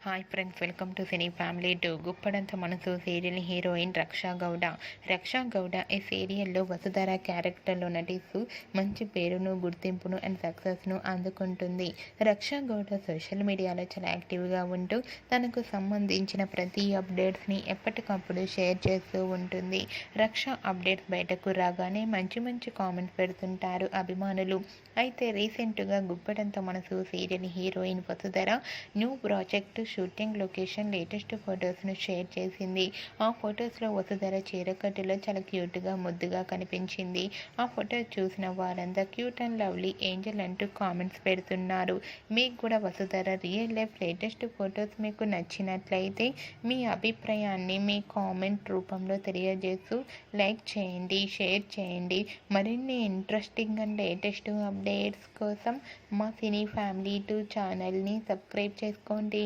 Hi friends, welcome to cine family 2. Guppedantha Manasu serial heroine రక్షా గౌడ. రక్షా గౌడ ఈ సీరియల్లో వసుధర క్యారెక్టర్లో నటిస్తూ మంచి పేరును, గుర్తింపును అండ్ సక్సెస్ను అందుకుంటుంది. రక్షా గౌడ సోషల్ మీడియాలో చాలా యాక్టివ్గా ఉంటూ తనకు సంబంధించిన ప్రతి అప్డేట్స్ని ఎప్పటికప్పుడు షేర్ చేస్తూ ఉంటుంది. రక్షా అప్డేట్స్ బయటకు రాగానే మంచి మంచి కామెంట్స్ పెడుతుంటారు అభిమానులు. అయితే రీసెంట్గా Guppedantha Manasu serial heroine Vasudhara new project shooting location latest ఫొటోస్ను షేర్ చేసింది. ఆ ఫొటోస్లో వసుధర చీరకట్టులో చాలా క్యూట్గా, ముద్దుగా కనిపించింది. ఆ ఫొటో చూసిన వారంతా క్యూట్ అండ్ లవ్లీ ఏంజల్ అంటూ కామెంట్స్ పెడుతున్నారు. మీకు కూడా Vasudhara real life latest photos మీకు నచ్చినట్లయితే మీ అభిప్రాయాన్ని మీ కామెంట్ రూపంలో తెలియజేస్తూ లైక్ చేయండి, షేర్ చేయండి. మరిన్ని ఇంట్రెస్టింగ్ అండ్ లేటెస్ట్ అప్డేట్స్ కోసం మా సినీ ఫ్యామిలీ 2 ఛానల్ని సబ్స్క్రైబ్ చేసుకోండి.